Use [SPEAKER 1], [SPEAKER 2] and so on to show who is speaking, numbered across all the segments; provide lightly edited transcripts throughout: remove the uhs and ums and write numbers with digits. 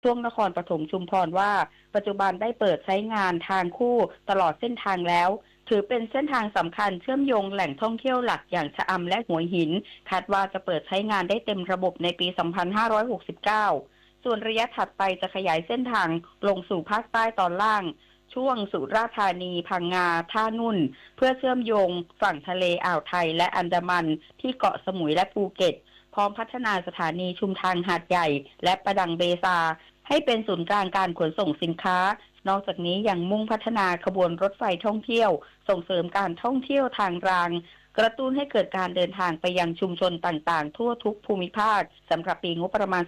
[SPEAKER 1] ช่วงนครปฐมชุมพรว่าปัจจุบันได้เปิดใช้งานทางคู่ตลอดเส้นทางแล้วถือเป็นเส้นทางสำคัญเชื่อมโยงแหล่งท่องเที่ยวหลักอย่างชะอำและหัวหินคาดว่าจะเปิดใช้งานได้เต็มระบบในปี 2569 ส่วนระยะถัดไปจะขยายเส้นทางลงสู่ภาคใต้ตอนล่างช่วงสุราษฎร์ธานีพังงาท่านุ่นเพื่อเชื่อมโยงฝั่งทะเลอ่าวไทยและอันดามันที่เกาะสมุยและภูเก็ตพร้อมพัฒนาสถานีชุมทางหาดใหญ่และประดังเบซาให้เป็นศูนย์กลางการขนส่งสินค้านอกจากนี้ยังมุ่งพัฒนาขบวนรถไฟท่องเที่ยวส่งเสริมการท่องเที่ยวทางรางกระตุ้นให้เกิดการเดินทางไปยังชุมชนต่างๆทั่วทุกภูมิภาคสำหรับปีงบประมาณ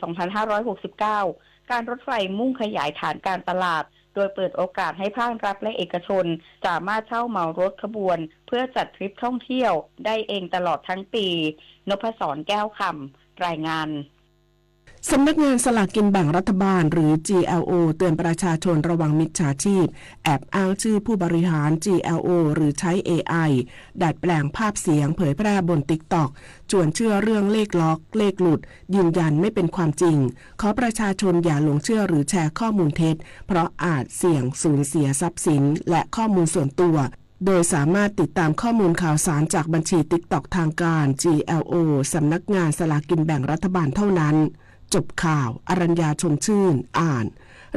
[SPEAKER 1] 2569 การรถไฟมุ่งขยายฐานการตลาดโดยเปิดโอกาสให้ภาครัฐและเอกชนสามารถเช่าเหมารถขบวนเพื่อจัดทริปท่องเที่ยวได้เองตลอดทั้งปีนพศรแก้วคำรายงาน
[SPEAKER 2] สำนักงานสลากกินแบ่งรัฐบาลหรือ GLO เตือนประชาชนระวังมิจฉาชีพแอบอ้างชื่อผู้บริหาร GLO หรือใช้ AI ดัดแปลงภาพเสียงเผยแพร่บน TikTok ชวนเชื่อเรื่องเลขล็อกเลขหลุดยืนยันไม่เป็นความจริงขอประชาชนอย่าหลงเชื่อหรือแชร์ข้อมูลเท็จเพราะอาจเสี่ยงสูญเสียทรัพย์สินและข้อมูลส่วนตัวโดยสามารถติดตามข้อมูลข่าวสารจากบัญชี TikTok ทางการ GLO สำนักงานสลากกินแบ่งรัฐบาลเท่านั้นจบข่าวอรัญญาชมชื่นอ่าน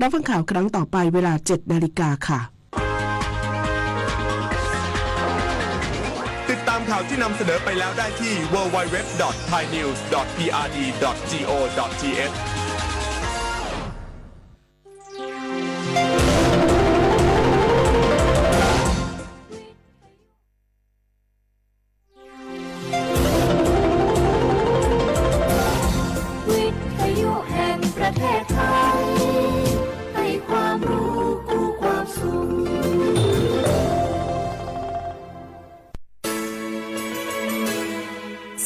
[SPEAKER 2] รับฟังข่าวครั้งต่อไปเวลา 7 นาฬิกาค่ะ
[SPEAKER 3] ติดตามข่าวที่นำเสนอไปแล้วได้ที่ www.thainews.prd.go.th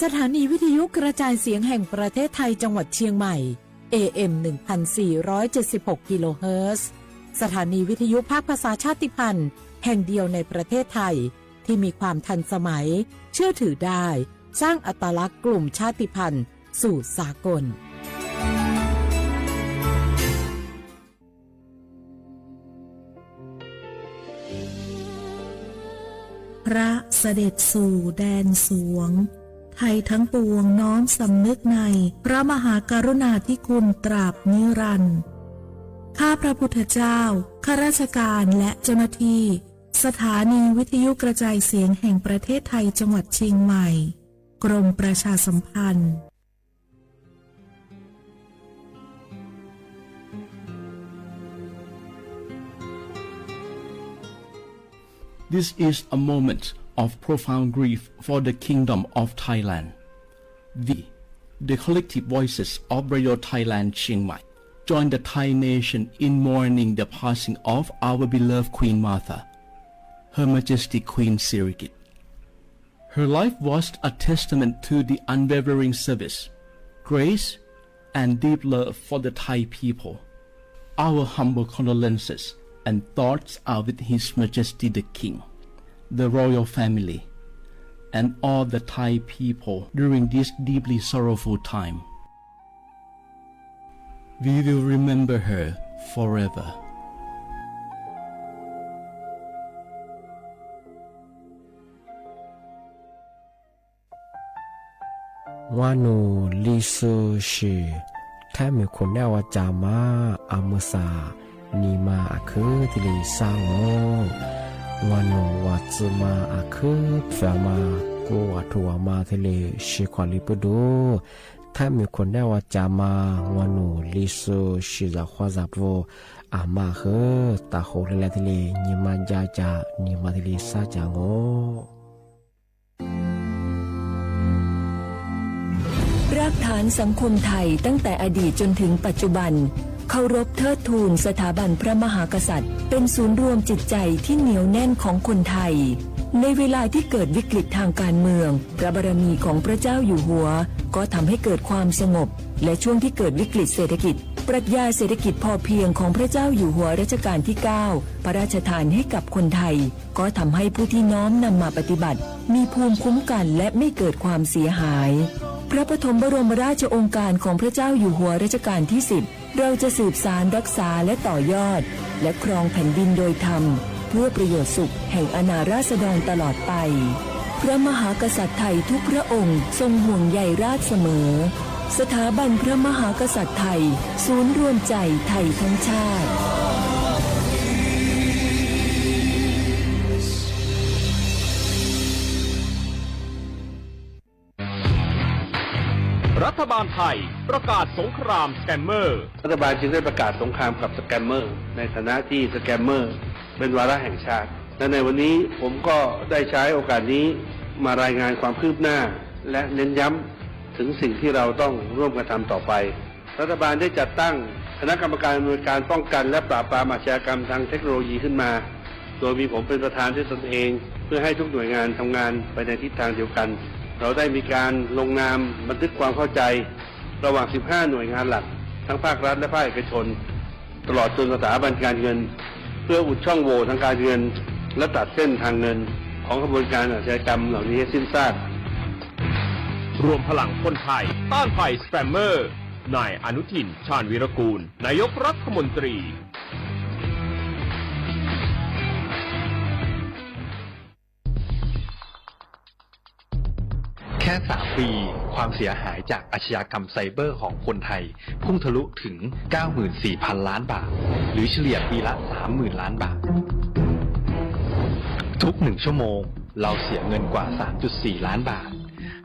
[SPEAKER 4] สถานีวิทยุกระจายเสียงแห่งประเทศไทยจังหวัดเชียงใหม่ AM 1476 กิโลเฮิรตซ์สถานีวิทยุภาคภาษาชาติพันธุ์แห่งเดียวในประเทศไทยที่มีความทันสมัยเชื่อถือได้สร้างอัตลักษณ์กลุ่มชาติพันธุ์สู่สากล
[SPEAKER 5] พระเสด็จสู่แดนสวงไทยทั้งปวงน้อมสำนึกในพระมหากรุณาธิคุณตราบนิรันดร์ข้าพระพุทธเจ้าข้าราชการและเจ้าหน้าที่สถานีวิทยุกระจายเสียงแห่งประเทศไทยจังหวัดเชียงใหม่กรมประชาสัมพันธ์
[SPEAKER 6] This is a moment of profound grief for the Kingdom of Thailand. The collective voices of Radio Thailand Chiang Mai join the Thai nation in mourning the passing of our beloved Queen Martha, Her Majesty Queen Sirikit. Her life was a testament to the unwavering service, grace, and deep love for the Thai people. Our humble condolences and thoughts are with His Majesty the King, the royal family, and all the Thai people during this deeply sorrowful time. We will remember her forever.
[SPEAKER 7] วานูลิซูชิแท้มีคนแนวจามาอามุสานีมาอาคือที่ลิซางโงวานูวัตซึมาอาคือเฟมากูวัตุวามาที่ลิชิควาลิปดูแท้มีคนแนวจามาวานูลิซูชิจะควาจับโวอามาคือตาโคเลเลที่ลินีมาจาจานีมาที่ลิซาจางโง
[SPEAKER 4] รากฐานสังคมไทยตั้งแต่อดีตจนถึงปัจจุบันเคารพเทิดทูนสถาบันพระมหากษัตริย์เป็นศูนย์รวมจิตใจที่เหนียวแน่นของคนไทยในเวลาที่เกิดวิกฤตทางการเมืองพระบารมีของพระเจ้าอยู่หัวก็ทำให้เกิดความสงบและช่วงที่เกิดวิกฤตเศรษฐกิจปรัชญาเศรษฐกิจพอเพียงของพระเจ้าอยู่หัวรัชกาลที่ 9 พระราชทานให้กับคนไทยก็ทำให้ผู้ที่น้อมนำมาปฏิบัติมีภูมิคุ้มกันและไม่เกิดความเสียหายพระปฐมบรมราชโองการของพระเจ้าอยู่หัวรัชกาลที่ 10 เราจะสืบสารรักษาและต่อยอดและครองแผ่นดินโดยธรรมเพื่อประโยชน์สุขแห่งอาณาราษฎรตลอดไปพระมหากษัตริย์ไทยทุกพระองค์ทรงห่วงใยราษฎร์เสมอสถาบันพระมหากษัตริย์ไทยศูนย์รวมใจไทยทั้งชาติ
[SPEAKER 8] รัฐบาลไทยประกาศสงครามสแกมเมอร์
[SPEAKER 9] รัฐบาลจึงได้ประกาศสงครามกับสแกมเมอร์ในฐานะที่สแกมเมอร์เป็นวาระแห่งชาติและในวันนี้ผมก็ได้ใช้โอกาสนี้มารายงานความคืบหน้าและเน้นย้ำถึงสิ่งที่เราต้องร่วมกันทำต่อไปรัฐบาลได้จัดตั้งคณะกรรมการอำนวยการป้องกันและปราบปรามอาชญากรรมทางเทคโนโลยีขึ้นมาโดยมีผมเป็นประธานด้วยตนเองเพื่อให้ทุกหน่วยงานทำงานไปในทิศทางเดียวกันเราได้มีการลงนามบันทึกความเข้าใจระหว่าง 15 หน่วยงานหลักทั้งภาครัฐและภาคเอกชนตลอดจนสถาบันการเงินเพื่ออุดช่องโหว่ทางการเงินและตัดเส้นทางเงินของกระบวนการอาชญากรรมเหล่านี้ให้สิ้นซาก
[SPEAKER 8] รวมพลังคนไทยต้านภัยสแกมเมอร์นายอนุทินชาญวีรกูลนายกรัฐมนตรี
[SPEAKER 10] แค่3 ปีความเสียหายจากอาชญากรรมไซเบอร์ของคนไทยพุ่งทะลุถึง 94,000 ล้านบาทหรือเฉลี่ยปีละ 30,000 ล้านบาททุก1 ชั่วโมงเราเสียเงินกว่า 3.4 ล้านบาท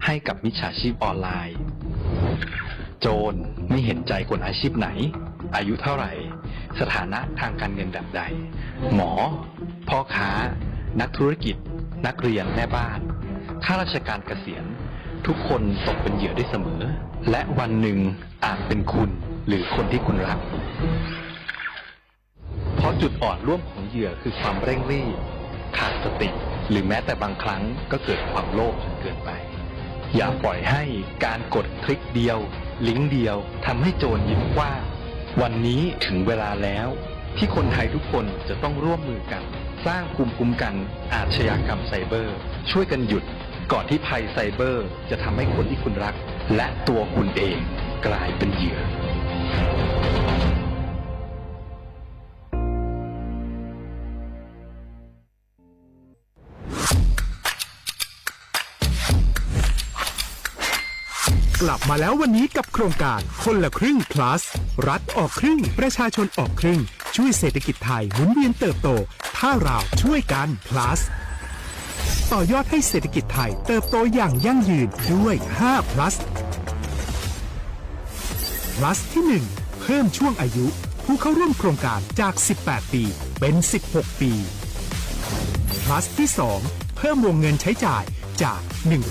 [SPEAKER 10] ให้กับมิจฉาชีพออนไลน์โจรไม่เห็นใจคนอาชีพไหนอายุเท่าไหร่สถานะทางการเงินแบบใดหมอพ่อค้านักธุรกิจนักเรียนแม่บ้านข้าราชการเกษียณทุกคนตกเป็นเหยื่อได้เสมอและวันหนึ่งอาจเป็นคุณหรือคนที่คุณรักเพราะจุดอ่อนร่วมของเหยื่อคือความเร่งรีบขาดสติหรือแม้แต่บางครั้งก็เกิดความโลภจนเกินไปอย่าปล่อยให้การกดคลิกเดียวลิงก์เดียวทำให้โจรยิ้มกว้างวันนี้ถึงเวลาแล้วที่คนไทยทุกคนจะต้องร่วมมือกันสร้างภูมิคุ้มกันอาชญากรรมไซเบอร์ช่วยกันหยุดก่อนที่ภัยไซเบอร์จะทำให้คนที่คุณรักและตัวคุณเองกลายเป็นเหยื่อก
[SPEAKER 11] ลับมาแล้ววันนี้กับโครงการคนละครึ่ง plus รัฐออกครึ่งประชาชนออกครึ่งช่วยเศรษฐกิจไทยหมุนเวียนเติบโตถ้าเราช่วยกัน plus ต่อยอดให้เศรษฐกิจไทยเติบโตอย่างยั่งยืนด้วย5 plus plus ที่1เพิ่มช่วงอายุผู้เข้าร่วมโครงการจาก18 ปีเป็น16 ปี plus ที่2เพิ่มวงเงินใช้จ่ายจาก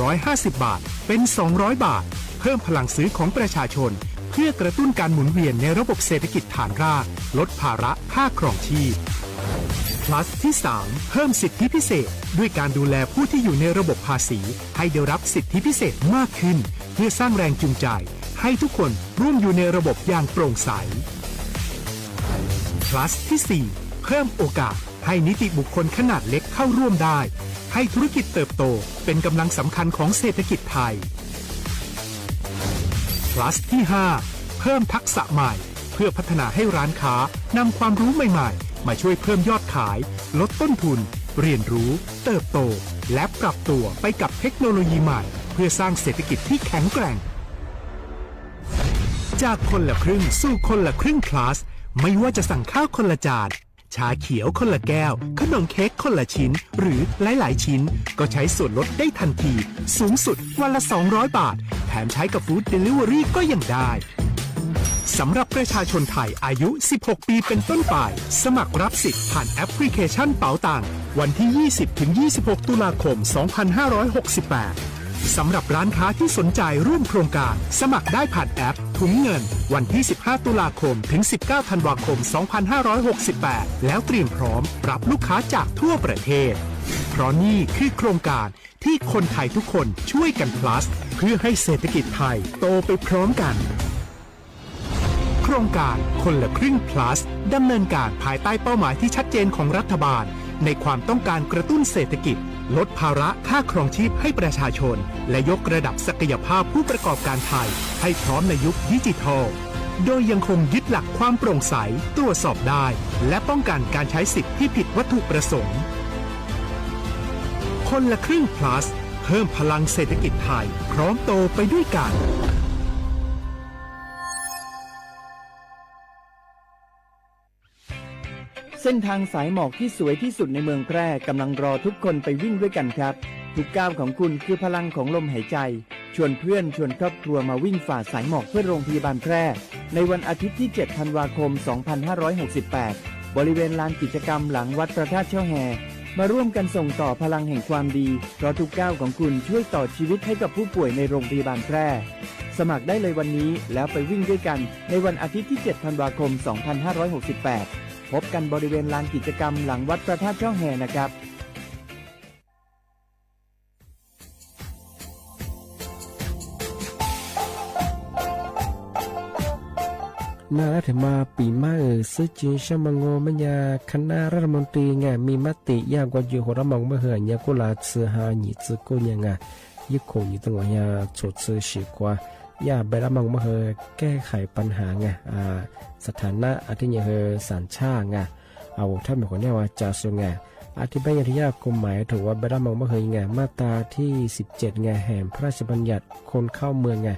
[SPEAKER 11] 150 บาทเป็น200 บาทเพิ่มพลังซื้อของประชาชนเพื่อกระตุ้นการหมุนเวียนในระบบเศรษฐกิจฐานรากลดภาระค่าครองชีพ plus ที่3เพิ่มสิทธิพิเศษด้วยการดูแลผู้ที่อยู่ในระบบภาษีให้ได้รับสิทธิพิเศษมากขึ้นเพื่อสร้างแรงจูงใจให้ทุกคนร่วมอยู่ในระบบอย่างโปร่งใส plus ที่4เพิ่มโอกาสให้นิติบุคคลขนาดเล็กเข้าร่วมได้ให้ธุรกิจเติบโตเป็นกำลังสำคัญของเศรษฐกิจไทย plus ที่5เพิ่มทักษะใหม่เพื่อพัฒนาให้ร้านค้านำความรู้ใหม่ๆมาช่วยเพิ่มยอดขายลดต้นทุนเรียนรู้เติบโตและปรับตัวไปกับเทคโนโลยีใหม่เพื่อสร้างเศรษฐกิจที่แข็งแกร่งจากคนละครึ่งสู่คนละครึ่ง plus ไม่ว่าจะสั่งข้าวคนละจานชาเขียวคนละแก้วขนมเค้กคนละชิ้นหรือหลายๆชิ้นก็ใช้ส่วนลดได้ทันทีสูงสุดวันละ200 บาทแถมใช้กับฟู้ดเดลิเวอรี่ก็ยังได้สำหรับประชาชนไทยอายุ16 ปีเป็นต้นไปสมัครรับสิทธิ์ผ่านแอปพลิเคชันเป๋าตังวันที่ 20-26 ตุลาคม 2568 สำหรับร้านค้าที่สนใจร่วมโครงการสมัครได้ผ่านแอปถุงเงินวันที่ 15 ตุลาคมถึง 19 ธันวาคม 2568 แล้วเตรียมพร้อมรับลูกค้าจากทั่วประเทศเพราะนี่คือโครงการที่คนไทยทุกคนช่วยกัน plus เพื่อให้เศรษฐกิจไทยโตไปพร้อมกันโครงการคนละครึ่ง plus ดำเนินการภายใต้เป้าหมายที่ชัดเจนของรัฐบาลในความต้องการกระตุ้นเศรษฐกิจลดภาระค่าครองชีพให้ประชาชนและยกระดับศักยภาพผู้ประกอบการไทยให้พร้อมในยุคดิจิทัล โดยยังคงยึดหลักความโปร่งใสตรวจสอบได้และป้องกันการใช้สิทธิ์ที่ผิดวัตถุประสงค์คนละครึ่ง plus เพิ่มพลังเศรษฐกิจไทยพร้อมโตไปด้วยกัน
[SPEAKER 12] เส้นทางสายหมอกที่สวยที่สุดในเมืองแพร่กำลังรอทุกคนไปวิ่งด้วยกันครับทุกก้าวของคุณคือพลังของลมหายใจชวนเพื่อนชวนครอบครัวมาวิ่งฝ่าสายหมอกเพื่อโรงพยาบาลแพร่ในวันอาทิตย์ที่ 7 ธันวาคม 2568 บริเวณลานกิจกรรมหลังวัดพระธาตุเช่าแฮมาร่วมกันส่งต่อพลังแห่งความดีเพราะทุกก้าวของคุณช่วยต่อชีวิตให้กับผู้ป่วยในโรงพยาบาลแพร่สมัครได้เลยวันนี้แล้วไปวิ่งด้วยกันในวันอาทิตย์ที่ 7 ธันวาคม 2568 พบกันบริเวณลานกิจกรรมหลังวัดพระธาตุเช่าแฮนะครับ
[SPEAKER 7] น่าถึงมาปีมาซื้อจีนชมังโงมันยาคณะรัฐมนตรีไงมีมติยากกว่าอยู่หัวระมองเมื่อเหือนยากุลาซื้อหาหนีซื้อกูยังไงยึดคงอยู่ตรงนี้ชดซื้อฉีกว่ายาใบระมองเมื่อเหือแก้ไขปัญหาไงสถานะอาทิตย์เหือสัญชาติไงเอาถ้าเป็นคนเนี่ยว่าจะสูงไงอธิบายที่ยากกฎหมายถือว่าใบระมองเมื่อเหือไงมาตราที่17ไงแห่งพระราชบัญญัติคนเข้าเมืองไง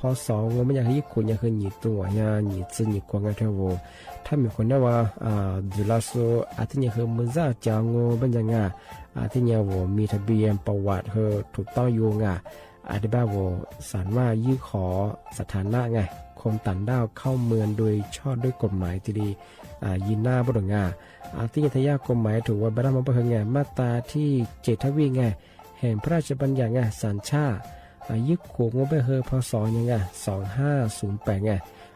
[SPEAKER 7] พอสองว่าไม่อยากให้คนอยากให้หนีตัวเนี่ยหนีซึหนีกวางกันเท่าว่าถ้ามีคนเนี่ยว่าดูแลสุอาทิตย์เนี่ยคือมือจ่าจางบัญญัติงาอาทิตย์เนี่ยว่ามีทะเบียนประวัติเธอถูกต้องอยู่งาอธิบายว่าสารว่ายื่นขอสถานะไงคนต่างด้าวเข้าเมืองโดยชอบด้วยกฎหมายที่ดียินหน้าบดงาอาทิตย์ทยากฎหมายถือว่าบรรมประเฮงไงมาตราที่7ทวีไงแห่งพระราชบัญญัติไงสัญชาติยึดขวงงบไปเฮอพศยังไง2508ไง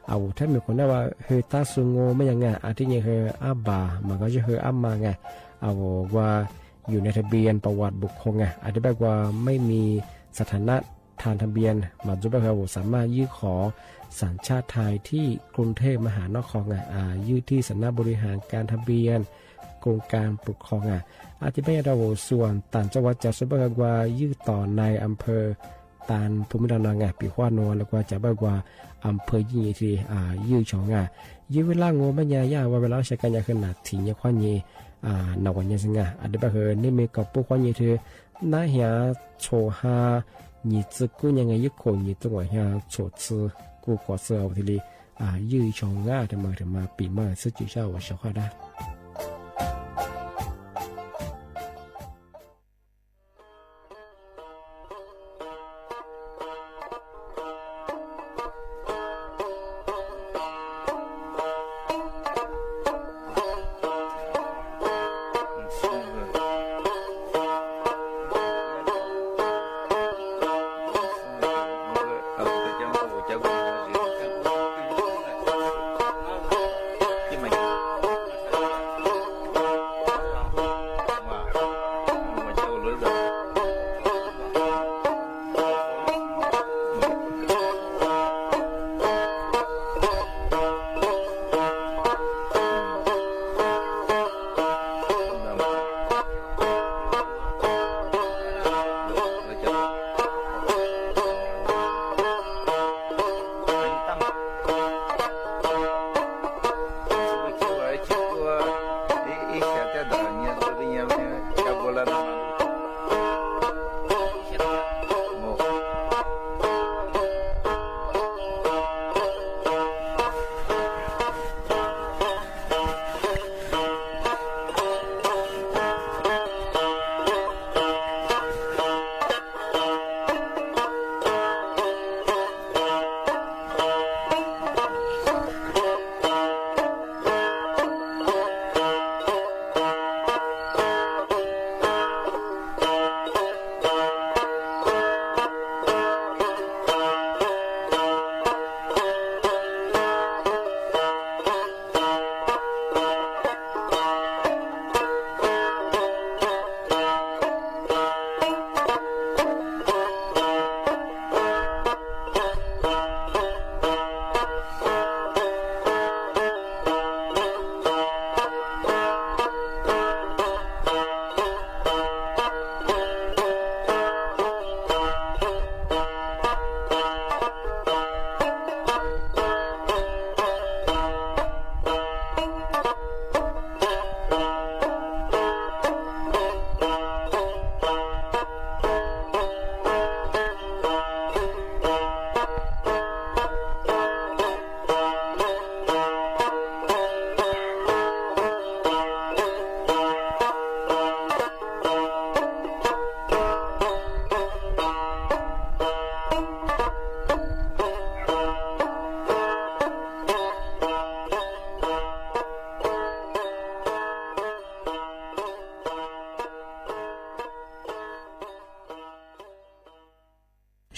[SPEAKER 7] เอาถ้ามีคนได้ว่าเฮตาสุงโงไม่ยังไงอาทิตย์ยังเฮอาบามันก็จะเฮอามาไงเอาว่าอยู่ในทะเบียนประวัติบุคคลไงอธิบายว่าไม่มีสถานะทางทะเบียนมาจุบเฮสามารถยื่นขอสัญชาติไทยที่กรุงเทพมหานครไงยื่นที่สำนักบริหารการทะเบียนกรมการปกครองอธิบายเราส่วนต่างจังหวัดจะจุบเฮว่ายื่นต่อในอำเภอตานภูมิลำนาไงปีขวานนแล้วก็จะบอกว่าอำเภอยี่ทียื้อชองยื้อเวลางูไม่ยายาว่าเวลาใช้กันยาขนาดถี่ยาควานยีนวันยาสิงอันเดบเฮนี่มีกับปุ๊กควานยีเธอน่าเหียโชฮายีซึกุยังไงยึกโขยีตัวเหียโชซึกูกอเสือทีลียื้อชองถึงมาปีมาซื้อจุเจ้าว่าชาวได้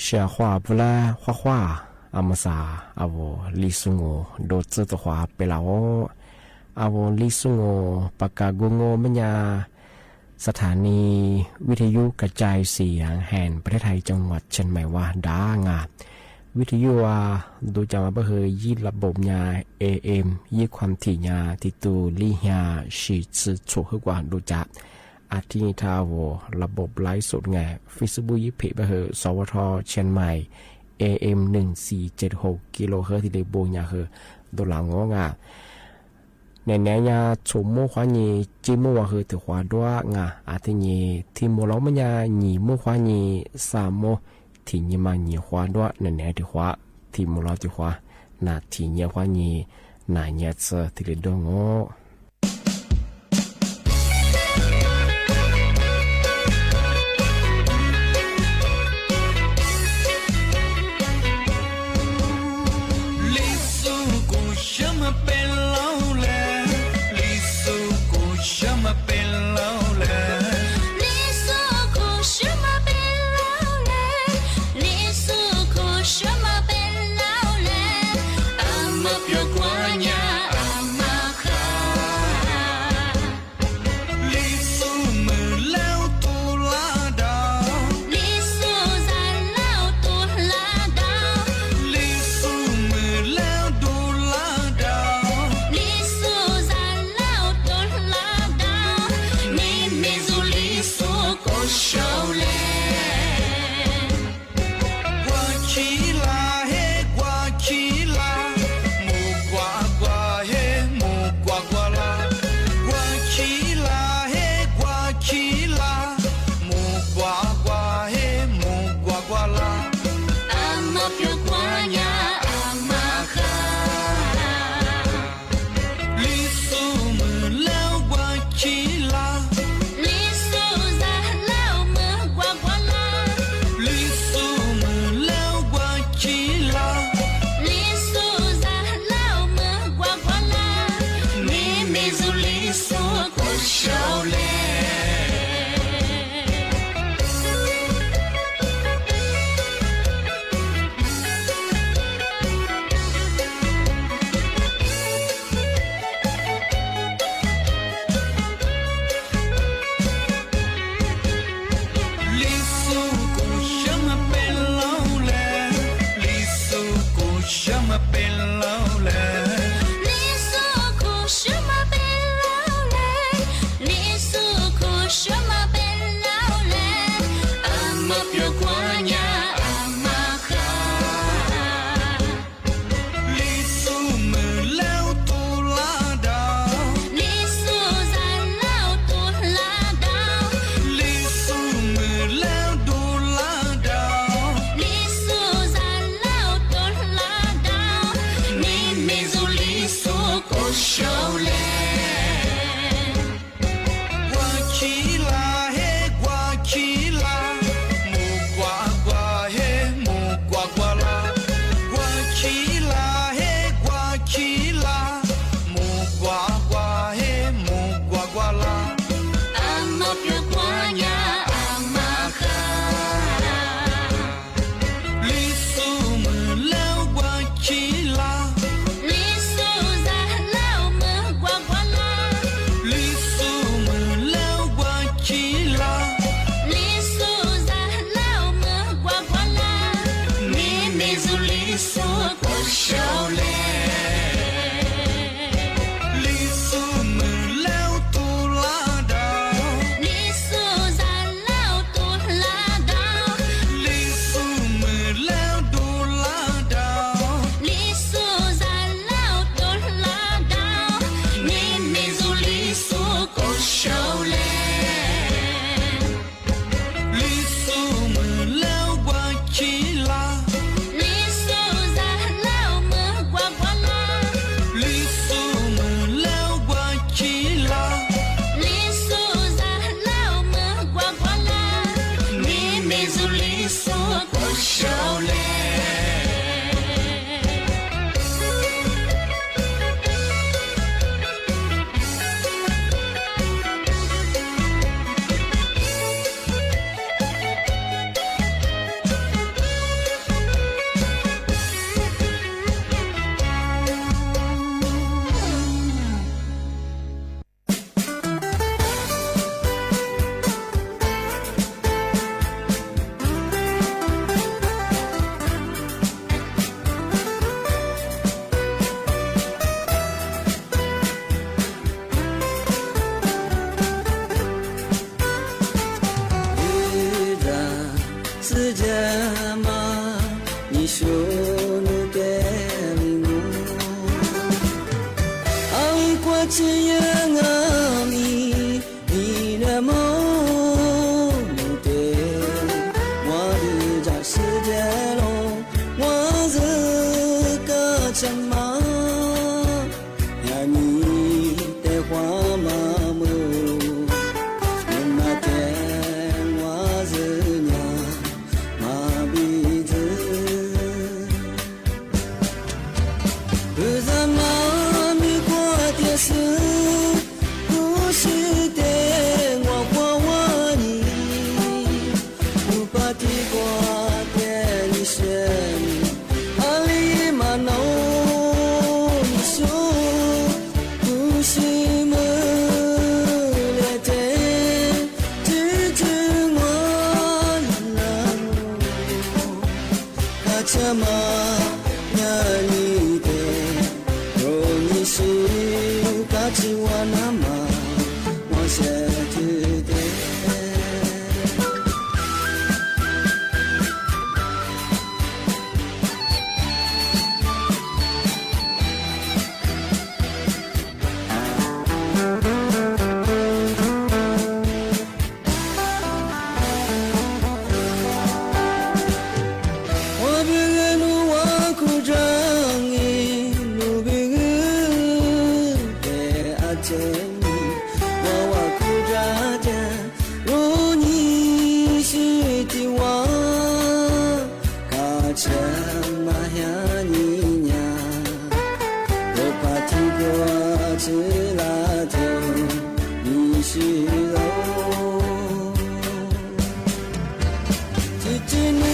[SPEAKER 7] 小话不啦画画阿么啥阿我李松我都知道话ไปแล้ว阿我李松我ปากกาโงมันยาสถานีวิทยุกระจายเสียงแห่งประเทศไทยจังหวัดเชียงใหม่ว่าด้างาวิทยุว่าดูจามาเพื่อยี่ระบบยา AM ยี่ความถี่ยาติตูลี่ยาชีสืบถูกกว่าดูจักอาทิตย์ทาวระบบไลฟ์สดไงฟิสบุยี่เพเพื่อสวทเชียงใหม่ AM 1476กิโลเฮิรตซ์ที่ได้โบยาเฮดูหลังงงาในแนวยาชมโมควานีจิโมว่าคือถือว่าด้วยงาอาทิตย์ที่โมเราไม่ยาหนีโมควานีสามโมที่ยี่มาหนีควาด้วยในแนวที่ว่าที่โมเราที่ว่านาที่ยี่ควานีนาเนี่ยเจอที่ได้ดงโง่
[SPEAKER 13] 过只有我你的梦的我的家世界咯我是个什么呀你的话嘛么那天我是娘马鼻子不然妈咪过的是故事的我过我你不把地过的你选阿里马诺你说故事么来的只知我那卡车嘛呀你的若你是卡车我那么我写知的我不愿路我哭着你路不给阿姐你我哭着的如你是的我卡车马呀你娘我怕提过吃拉头你是肉只知你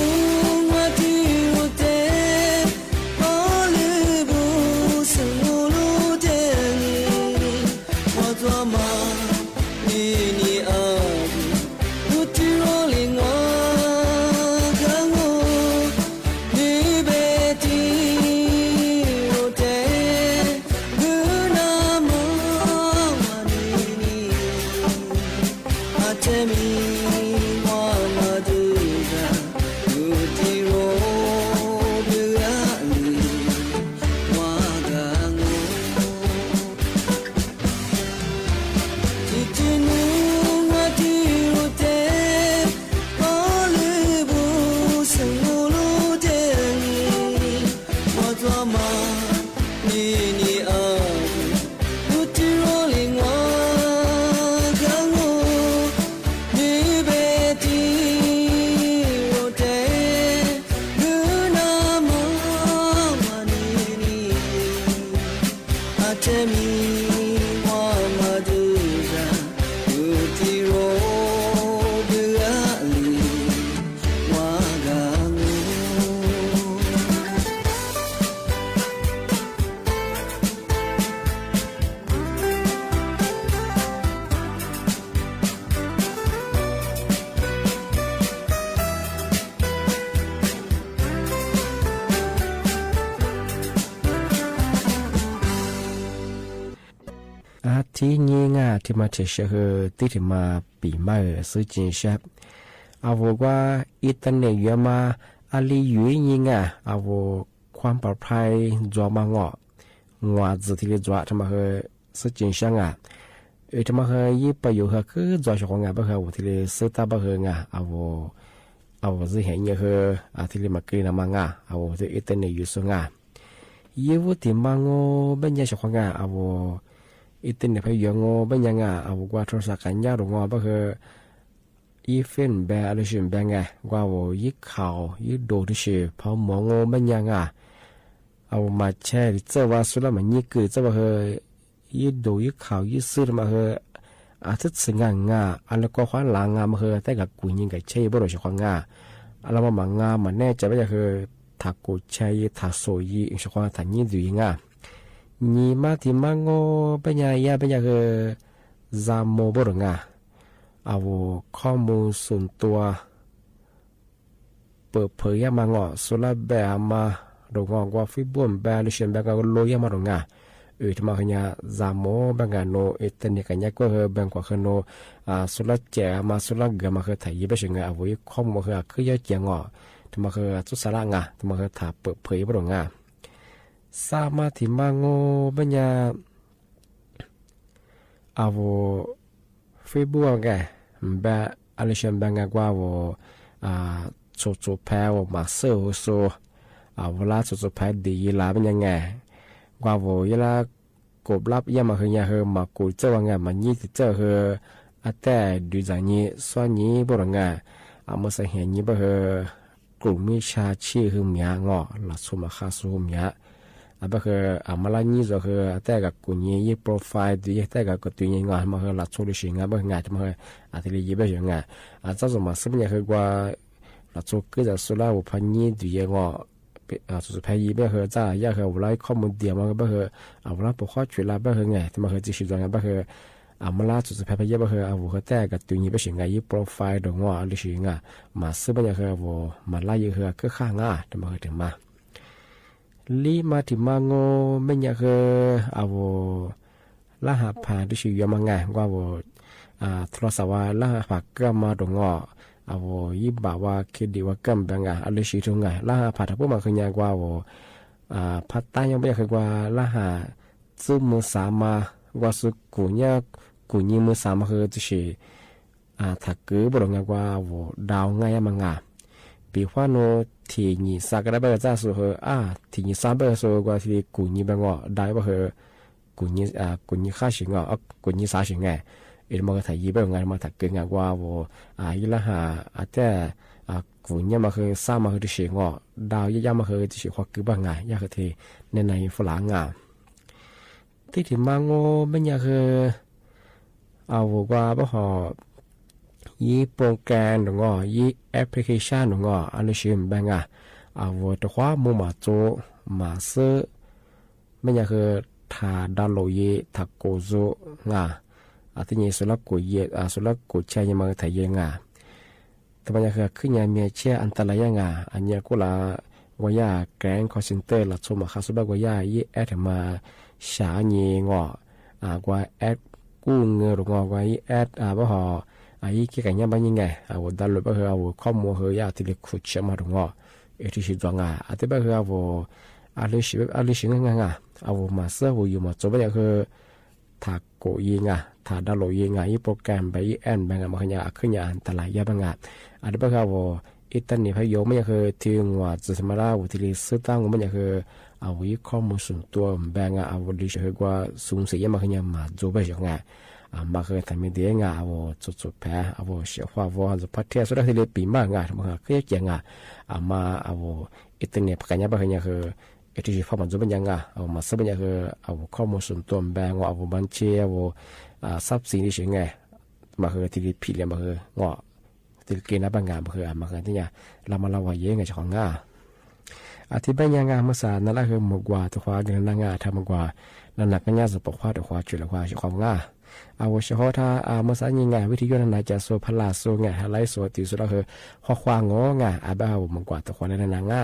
[SPEAKER 7] ที่นี่ง่าที่มาเชื่อที่ที่มาปีมาซื้อจินชับเอาว่าอินเทอร์เน็ตเยอะมาอาลีอยู่ยิ่งเอาความปลอดภัยจอมางัวจุดที่จอทำมาซื้อจินชังทำมายี่ประโยชน์คือจอชงบ้าที่ซื้อตาบ้าเอาสิเห็นเยอะที่มากินน้ำมันเอาที่อินเทอร์เน็ตอยู่ส่งยี่วุฒิมังเป็นยังชงเอาอินเทอร์เน็ตพยองเป็นยังเอาว่าโทรศัพท์กันยาหรืองบ้าอีเฟนแบอะไรชิมแบงว่ายี่ข่าวยี่ดูที่ชิพอมองเป็นยังเอามาแชร์เจ้าว่าสุดแล้วมันยี่คือเจ้าว่ายี่ดูยี่ข่าวยี่ซื้อมาอาทิตย์สิงห์อะไรก็ขวานหลังมาแต่กับกุญยิงกับเช่บ่รู้จักขวานอะไรมาแน่ใจว่าจะถ้ากูใช้ถ้าโซยี่อิงขวานถ้ายี่ดูยิงนี่มาที่มังเป็นยังเป็นยังจามโมบ่รู้เอาข้อมูลส่วนตัวเปิดเผยมาสุดแบบมาดงว่าฟิบวนแบบลิเชนแบบก็ลอยมาดงที่มาขยะจามโมแบบกันโนอินเทอร์เน็ตกันยังก็แบบกว่าขโนสุดแจมาสุดเกมาถ่ายยี่ไปเชิงเอาไว้ข้อมูลคือยอดเจียงที่มาจุดสาระที่มาถ่ายเปิดเผยมาดงสามารถที่มังเป็นยัง อาวุฟิบัวไงแบบอะไรเช่นบางกว่าว่าจุดแพ้ว่ามาเซอร์โซเวลาจุดแพ้ดีลาเป็นยังไงกว่าว่าเวลากบรับยังมาเฮียเฮมากูเจ้าว่าไงมันยี่สิเจ้าเฮแต่ดูจากนี้ส่วนนี้บ่รู้ไงเมื่อสังเห็นนี้บ่เฮกลุ่มมิชาชีหึมยางอหลักสมคาสุมยาบ่เฮมาลานี้จะเฮแต่กับกูนี้ยี่โปรไฟล์ดีแต่กับกูตัวนี้งอมาเฮหลักโซลูชันบ่เฮงานมาเฮอาทิตย์ยี่บ่ยังไงจะสมมาสมัยเฮกว่าหลักโซก็จะสุราอุปนิดีงอสุดท้ายยี่บ่เฮจ้ายาเฮเวลาข้อมูลเดียวมาบ่เฮเวลาปกข้อช่วยลาบ่เฮไงที่มาเฮจิชิจงบ่เฮมาลาจุดสุดท้ายยี่บ่เฮอาวุธแต่กับตัวนี้บ่สิงไงยี่โปรไฟล์ดงอลิชิงะมาซื้อบ่ยังเฮว่ามาลายี่เฮก็ข้างอ่ะที่มาเฮถึงมาลีมาที่มาโงไม่ยังเฮอาวุลาหาผ่านที่ชื่อยามังไงว่าว่าโทรศัพท์ว่าลาหาผ่านก็มาดงออาวุยี่บ่าว่าคิดดีว่ากัมบังอ่ะลิชิตรงไงลาหาผ่านถ้าพวกมันคือยังว่าว่าพัดตายังไม่ยังคือว่าลาหาซื้อมือสามาว่าสุกุญญากูนี่มือสามคือจะใช้ถ้าเกิดบอกง่ายว่าว่าดาวง่ายมังงะปีว่าโนที่นี่สักได้แบบจะสู้ที่นี่สามแบบสู้กว่าที่กูนี่แบบว่าได้แบบกูนี่ข้าสิงอ่ะกูนี่สาสิงไงมันก็ถ่ายยี่แบบง่ายมาถ้าเกิดง่ายว่าว่ายี่ละหาแต่กูนี่มาคือสามมาคือจะใช้อ่ะดาวยี่มาคือจะใช้ความคือแบบง่ายยากที่ในฝรั่งอ่ะที่มาโง่ไม่ยากคือเอาว่าบ่หอยี่โปรแกรมหรืองยี่แอปพลิเคชันหรืองอันนี้ชื่อแบงเอาตัวขวามือมาโจมาซื้อไม่อยากคือถ้าดาวน์โหลดยี่ถ้าโกโจที่นี่สุดละกูยี่สุดละกูใช้ยังมาถ่ายยังแต่ไม่อยากคือขึ้นยังมีเชื่ออันตรายยังอันนี้กูละว่าย่าแกงคอร์เซ็นเตอร์ละชมมาข้าสุดละว่าย่ายี่แอดมาฉาเงี้ยว่าแอดกู้เงินหรืองอไว้แอดบ่หอยี่กี่กันยังบ้างยังไงว่าดาวน์โหลดบ่เฮาข้อมูลเฮายาที่เล็กขุดเชื่อมาหรืองอที่สิจงแต่บ่เฮาลิชิงงมาเซอร์อยู่มาจบอย่างคือถ้าโกยิงถ้าดาวน์โหลดยิงยี่โปรแกรมไปยี่แอนบางมาขยันขึ้นอย่างอันตรายยาบางแต่บ่เฮาอิตาลีพายไม่ยังคือที่ว่าจะสมาราอุทิศสุดตั้งไม่ยังคือวิข้อมูลส่วนตัวแบ่งดิฉันกว่าสูงเสียมาขยันมาจูบไปอย่างไงมาคือทำไม่ได้จุดแพ้เสียว่าจะพัฒนาสุดที่เรียบปีมากมาคือเกี่ยงมาอิตาลีพกันยังไปขยันคือที่จะฟังมันจูบเป็นยังมาสับเป็นยังคือข้อมูลส่วนตัวแบ่งบัญชีทรัพย์สินที่เสียไงมาคือที่ผิดเลยมาคือที่เกณฑ์นับบางงานมาคือมาคือที่เนี่ยเรามาเล่าว่าเยอะไงเจ้าของอธิบายยังงานภาษานั่นแหละคือหมกว่าตัวความเดินนางาทำมากว่านั่นแหละก็ย่าจะปกว่าตัวความจุลความเจ้าของเฉพาะถ้าภาษายังไงวิธีนั้นจะโซพลาโซไงอะไรโซติสุดก็คือข้อความงอบ้าหมกว่าตัวความเดินนางา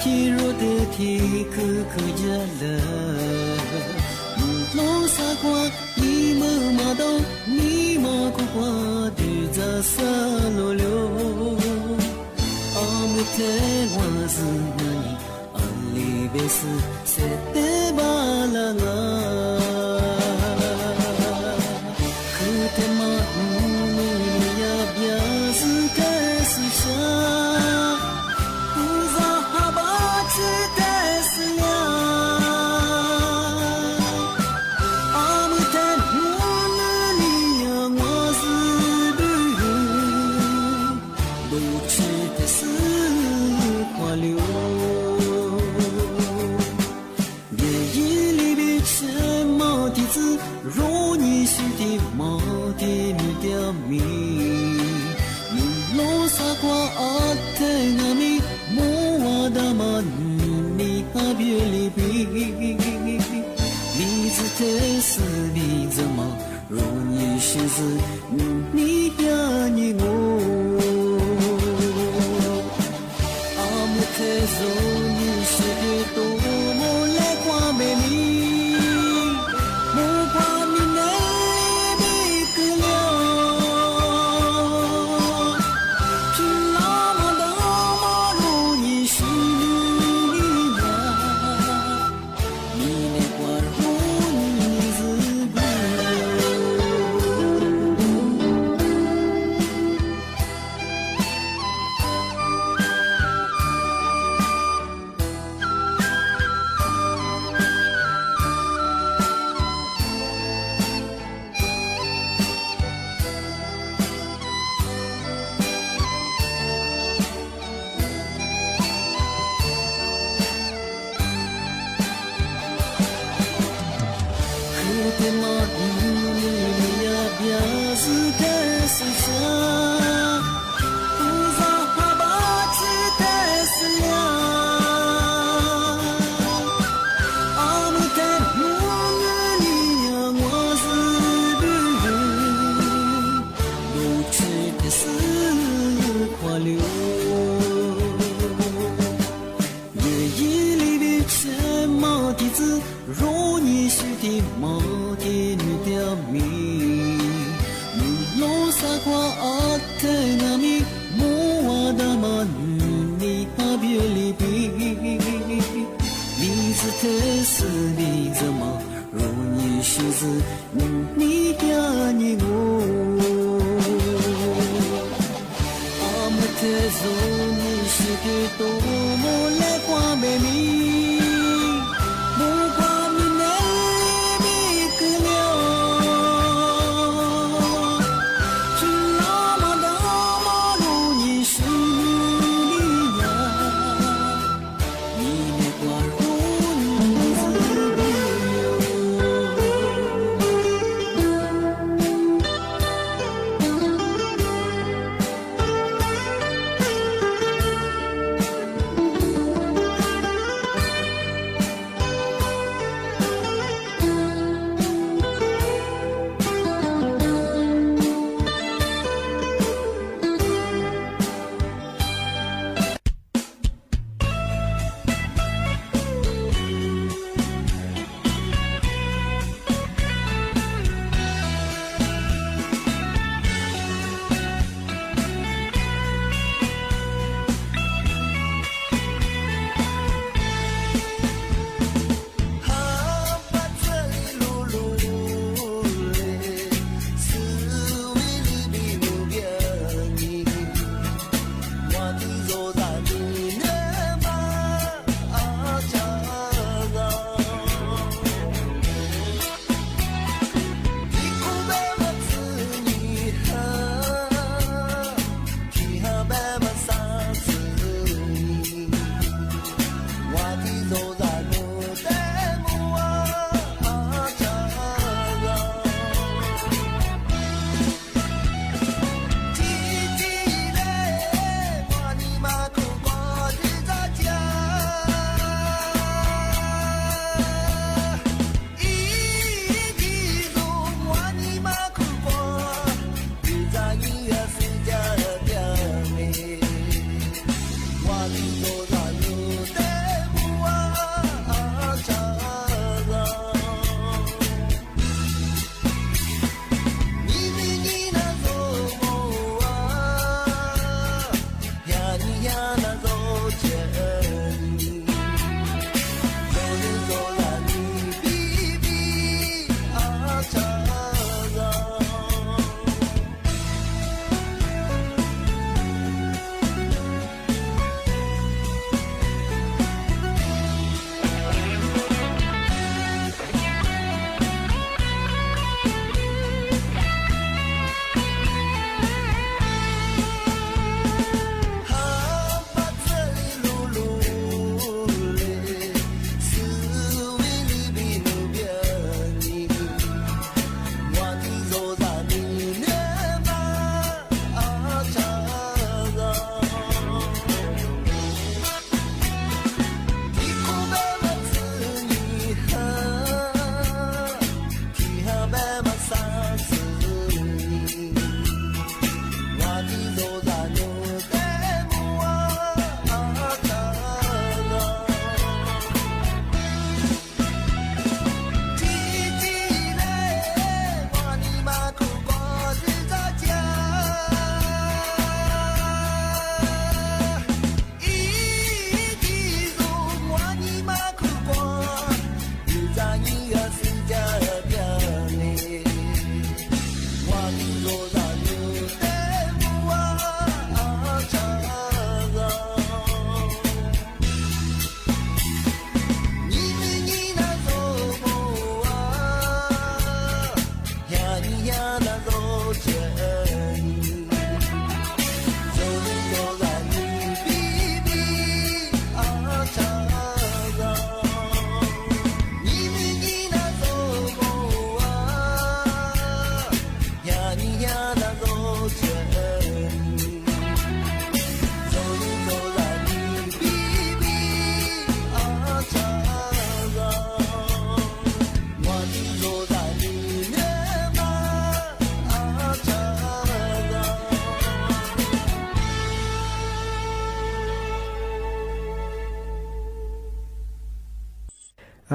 [SPEAKER 13] ที่รู้เด็ดที่คือจะเลิกโลสักว่านี่มือมาดองนี่มาคุกว่าดีจะสโลโลอามุเทวาซึนานีอันลีเบสเซเตบาลางาคือเทมามือยาบยาซึเกสุชา如你心的毛的米的米，你罗萨瓜阿特那米，莫瓦达玛尼阿别里比。特是你怎么容易是子你呀你我阿姆特说你是个多么来夸美丽莫夸你那里个了是那么多么容易是你呀你那块红你自个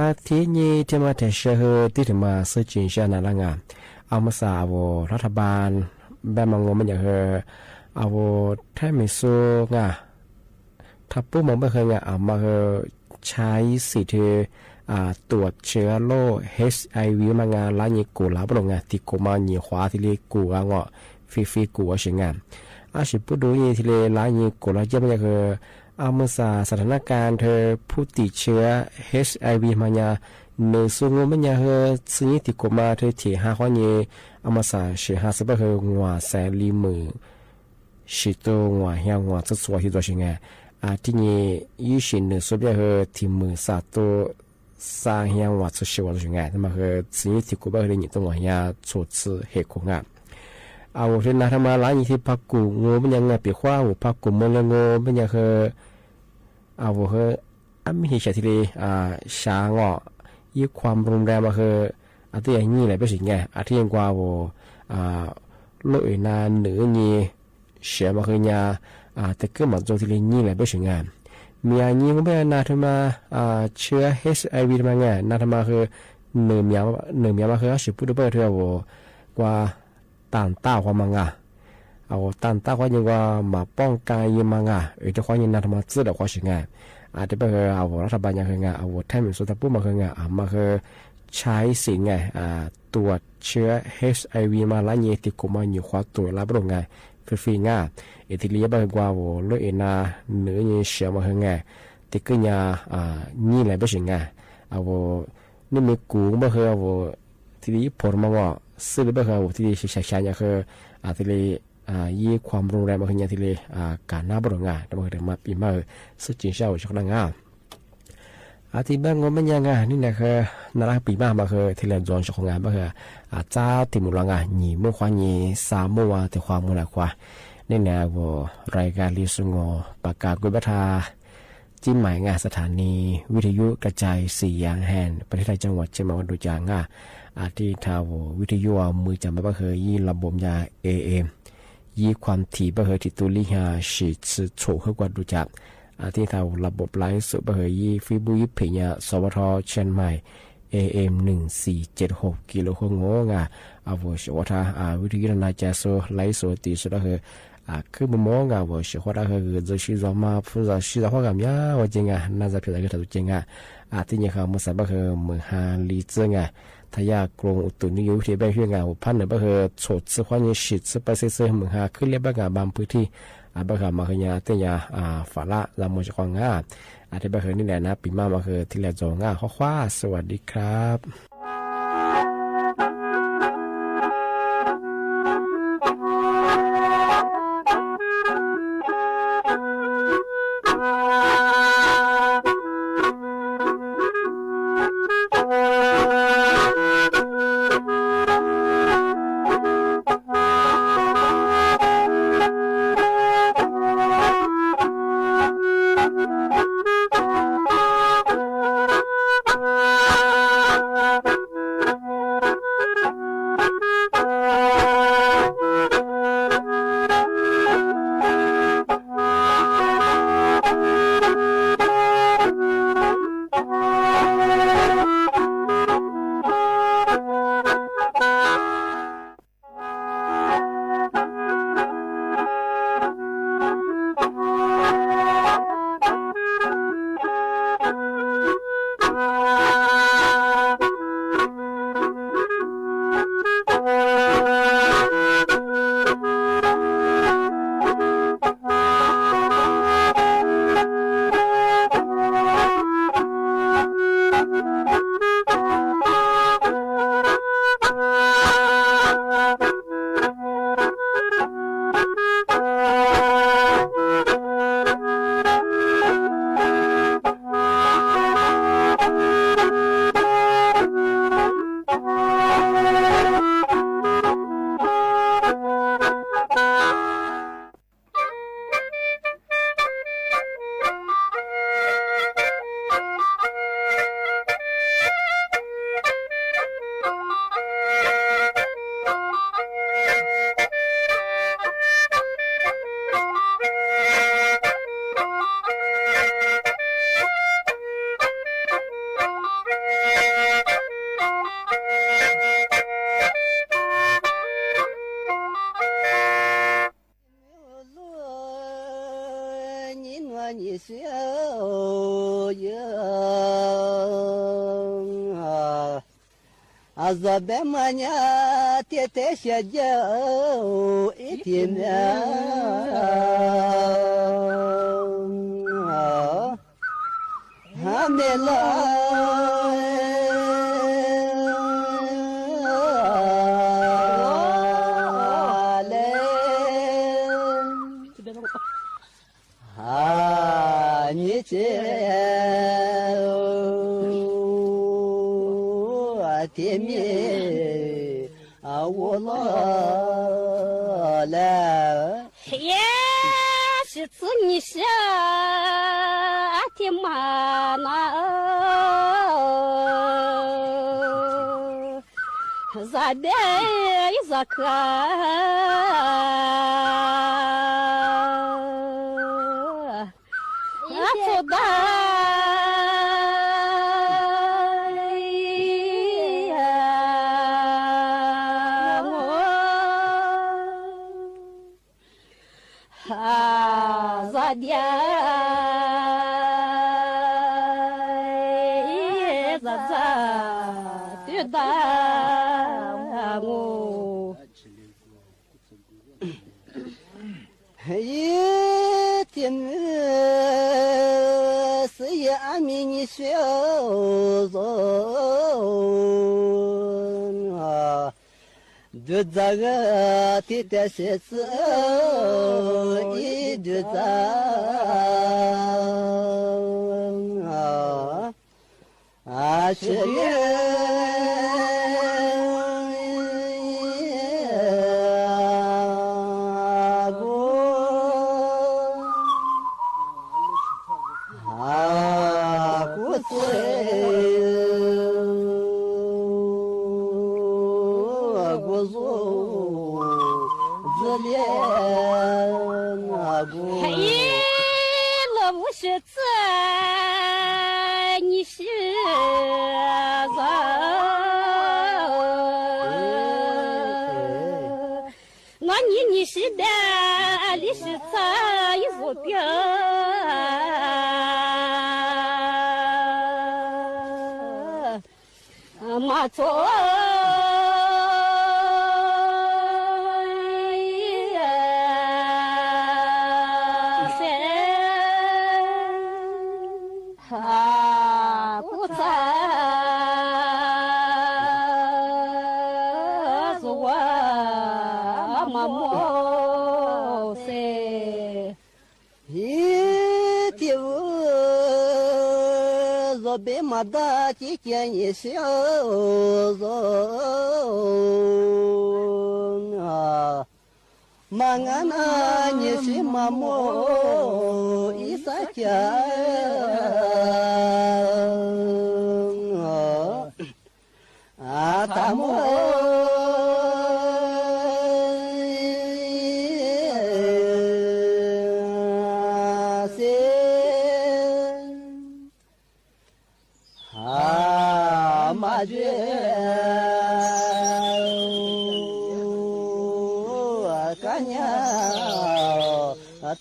[SPEAKER 7] อาทินี้ที่มาแต่เชื่อที่ถึงมาซื้อจีนเชื่อนั่นละงาเอามาสาวรัฐบาลแบบมังงมันอย่างเอาแท้ไม่สู้งาถ้าปุ๊บมองไม่เคยงาเอามาใช้สิทธิ์ตรวจเชื้อโรค HIV มางานล้านยี่กูล้าบลงงาที่กูมาหนีขวาที่เรียกกูอ่ะเงาะฟีกูอ่ะเชิงงานสิปุ๊บดูยี่ที่เรียล้านยี่กูล้าเยอะมันอย่างเอามาสถานการณ์เธอผู้ติดเชื้อ HIV มางานเนื้อสูงมันอย่างสิ่งที่กูมาเธอที่หาข้อนี้เอามาเชื่อหาสบายงัวแสนลีมือชิโตงัวเฮียงัวจะสวยที่ตัวเชิงงานที่นี่ยี่สิบเนื้อสุดยอดที่มือสาตัวสร้างเฮียงัวจะสวยตัวเชิงงานแต่มาสิ่งที่กูบ้าเลยนี่ต้องว่าเฮียสุดสื่อเหตุของงานเอาเรื่องนั้นทำมาหลายอย่างที่พักกูงูมันยังไงปีขว้าหูพักกูมันเลยงูมันยังเอามีเหตุที่เลยช้างยี่ความรุนแรงมาที่อย่างนี้แหละเป็นสิ่งไงที่ยังกว่าโลกนานเหนือนี่เสียมาแต่ก็มันโจที่เลยนี่แหละเป็นสิ่งไงมีอันนี้ก็ไม่นาทมาเชื้อ HIV ทำไมไงนาทมาหนึ่งยามาสิบพูดด้วยเธอกว่าต่างต้าความมังเอาต่างต้าความยังว่ามาป้องกันยังมังจะความยังนาทมาซื้อแต่ความสิ่งไงจะไปเอารัฐบาลยังไงเอาแทนเป็นสุดท้ายปุ๊บมาไงมาใช้สิ่งไงตรวจเชื้อ HIV มาล้านยี่ติดกุมาอยู่ขวาตัวรับรองไงฟรีง่าที่เลี้ยบางกว่าโลเอนาเนื้อยี่เสียมาไงติดก็ยานี่แหละเป็นสิ่งไงเอานี่มีกูไม่เคยเอาที่นี้ผลมาว่าซื้อไม่เคยเอาที่นี้ใช้ยังที่นี้ยี่ความรุนแรงมาขึ้นที่นี้การน่าบรองไงแต่มาถึงมาปีมาสุดจริงเช้าชักดังง่าที่บ้านงมันยังไงนี่นะนาราปีมาที่เราย้อนชักงานเจ้าที่มุลงหนีเมื่อควานีสามเมื่อวานแต่ความมุลควานี่แหละรายการลิสุงประกาศกุบทาจิ้มหมายงานสถานีวิทยุกระจายเสียงแห่งประเทศไทยจังหวัดเชียงใหม่วันดูจางที่ทาววิทยุมือจำไม่ยี่ระบบยา AM ยี่ความถี่ที่ตุลิฮาฉีดโฉเข้ากว่าดูจับที่ทาวระบบไลฟ์สดยี่ฟิบุยเพญาสวทเชียงใหม่ AM 1476กิโลโคงงสวทวิทยุนาจาโซไลฟ์สดตีสุดคือมุมมองสวทจะชีจอมาพูดชีจอความยาวจริงน่าจะเพียงแต่ตัวจริงที่นี่เขาเมื่อสัปดาห์เมื่อฮาลีเจงทายากรงอุตุนิยมที่ไปเรื่องพันธุ์โฉดสควานิชิตสไปเซเมื่อฮาขึ้นเรียบางพื้นที่บางมาขยะเตียฝาละลำมจกงที่บางนี่แหละนะปีมาที่แหลจงข้อคว้าสวัสดีครับ
[SPEAKER 13] azabemanya tete shajau itimya hamela天啊，我老了，
[SPEAKER 14] 也是子你是天妈那，咋的咋看？走的。
[SPEAKER 13] 一天是也阿弥你小子啊，就这个天天写字一直在啊，是
[SPEAKER 14] 你是的，你是啥一副表？马错。别马达几件一小子啊，马鞍那你是马莫一撒家啊，大莫。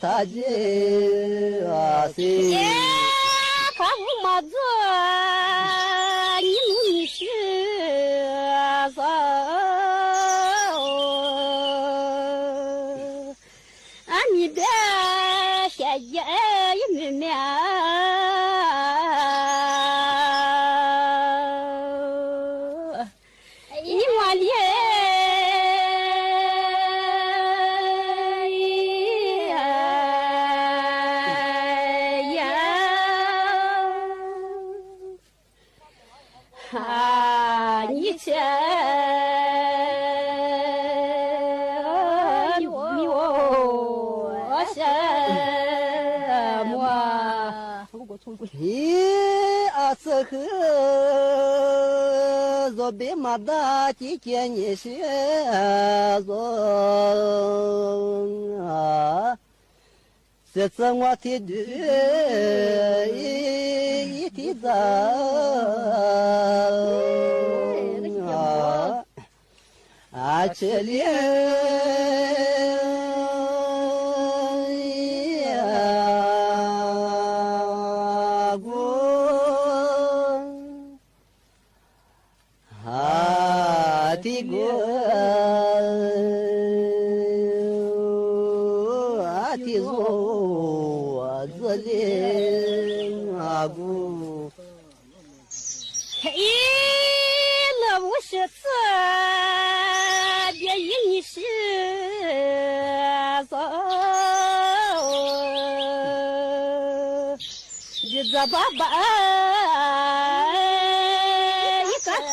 [SPEAKER 14] 他这啊是，看我妈子，你是啥？啊，你的小姐也没面。若别马达几件你是做啊，这次我提的一提早啊，这里。啊。ที่กูที่โซ这里啊กู
[SPEAKER 15] 嘿，那我是这别一是走，日子爸爸一个字。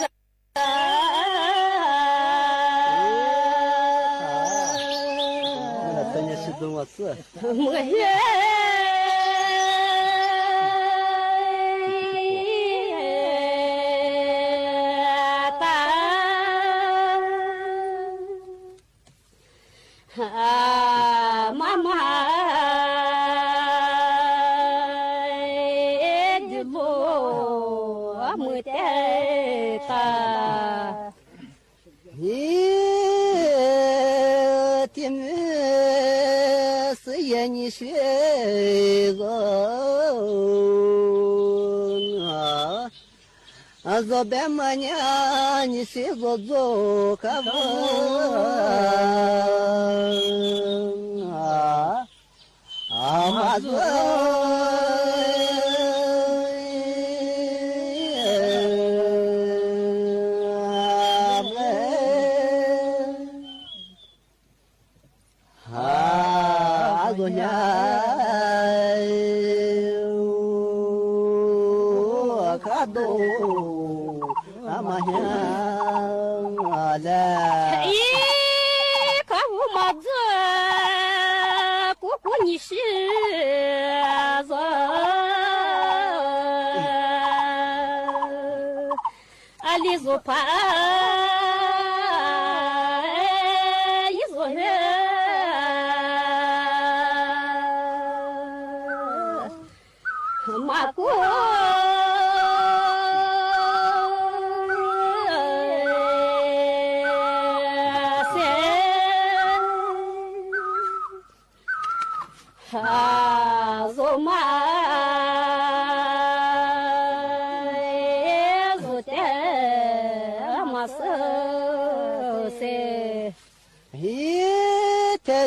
[SPEAKER 14] 真的是怎么事？
[SPEAKER 15] 我也。妈妈的路没得大，
[SPEAKER 14] 天是也你学个这边么呢？你是做做可不嘛做？做呀，可都。
[SPEAKER 15] 咦，可我妈子，姑姑你是人，里做怕一做人，马姑。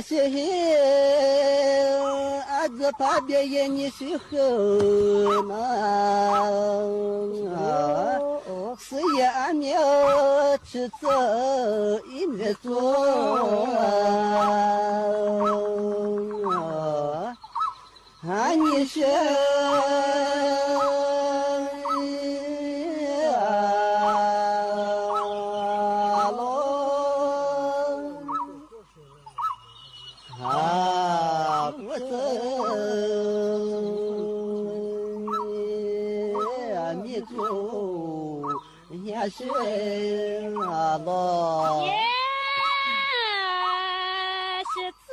[SPEAKER 15] 是阿子怕别人你是好嘛？是也阿苗吃这一面做，你是。是啊咯，也是自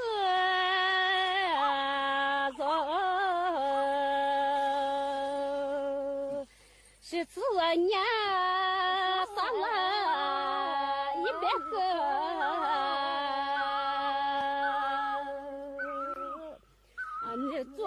[SPEAKER 15] 走，是自娘上了一百个，你做。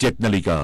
[SPEAKER 16] 17 นาฬิกา